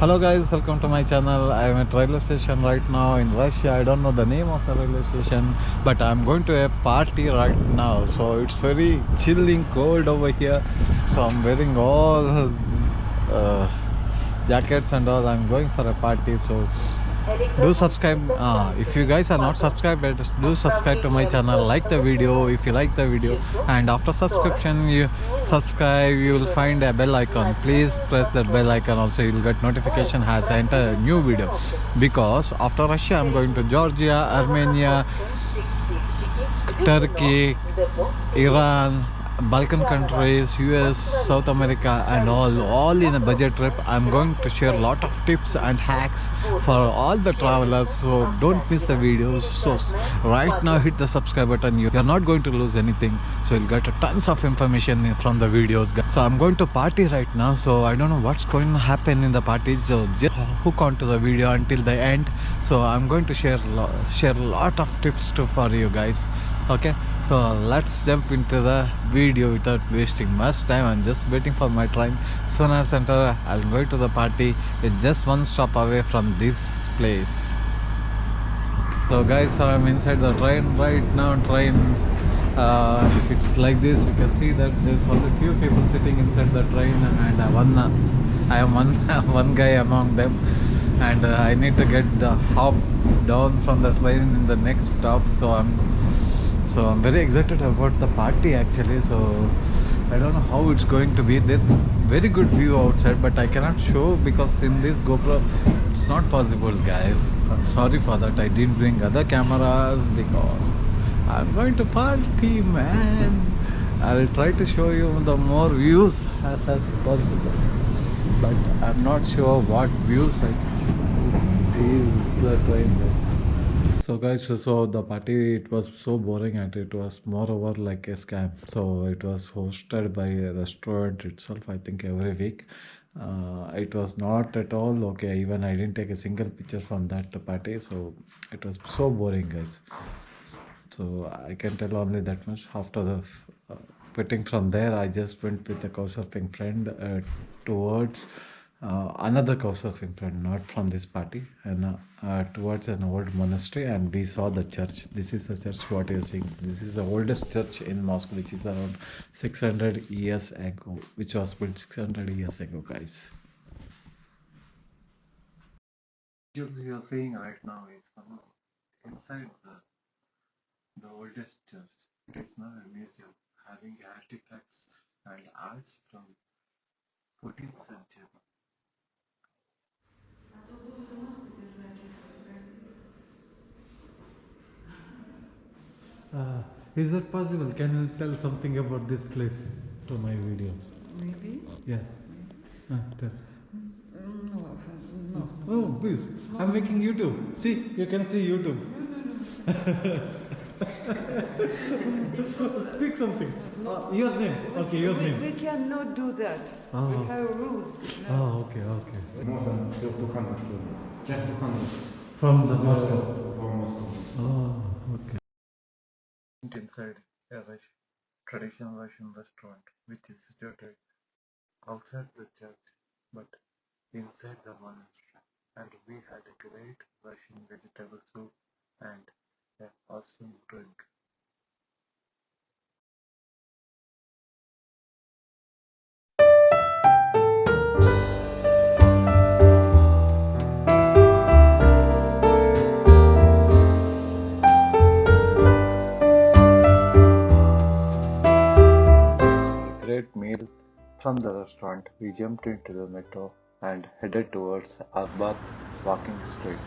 Hello guys, welcome to my channel. I am at railway station right now in Russia. I don't know the name of the railway station, but I'm going to a party right now. So it's very chilling cold over here. So I'm wearing all jackets and all. I'm going for a party. So do subscribe. If you guys are not subscribed, do subscribe to my channel. Like the video if you like the video, and after subscription you subscribe, you will find a bell icon. Please press that bell icon. Also you will get notification as I enter a new video, because after Russia I'm going to Georgia, Armenia, Turkey, Iran, Balkan countries, US, South America, and all in a budget trip. I'm going to share a lot of tips and hacks for all the travelers, so don't miss the videos. So right now hit the subscribe button. You're not going to lose anything, so you'll get tons of information from the videos, guys. So I'm going to party right now, so I don't know what's going to happen in the party, so just hook on to the video until the end. So I'm going to share a lot of tips for you guys. Okay, so let's jump into the video without wasting much time. I'm just waiting for my train. Soon as I enter, I'll go to the party. It's just one stop away from this place. So guys, I'm inside the train right now. It's like this. You can see that there's only few people sitting inside the train, and I am one one guy among them. And I need to get the hop down from the train in the next stop. So I'm very excited about the party actually. So I don't know how it's going to be. There's very good view outside, but I cannot show because in this GoPro it's not possible, guys. I'm sorry for that. I didn't bring other cameras because I'm going to party, man. I will try to show you the more views as possible, but I'm not sure what views I can show. This is the train, guys. So guys, so the party, it was so boring and it was moreover like a scam. So it was hosted by a restaurant itself, I think every week. It was not at all okay. Even I didn't take a single picture from that party. So it was so boring, guys. So I can tell only that much. After the quitting from there, I just went with a couchsurfing friend towards another couchsurfing friend, not from this party, and towards an old monastery, and we saw the church. This is the church what you're seeing. This is the oldest church in Moscow, which is around 600 years ago, which was built 600 years ago, guys. You're seeing right now is inside the oldest church. It is now a museum having artifacts and arts from 14th century. Is that possible? Can you tell something about this place to my video? Maybe? Yeah. Tell. No, no. Oh, please. I'm making YouTube. See, you can see YouTube. Speak something. Your name. Okay, your name. We cannot do that. Oh. We have rules. Oh, okay, okay. More than 200 kilometers. Just 200 From the Moscow. From Moscow. Oh, okay. Inside a traditional Russian restaurant, which is situated outside the church, but inside the monastery. And we had a great Russian vegetable soup and an awesome drink. Great meal from the restaurant. We jumped into the metro and headed towards Arbat's walking street.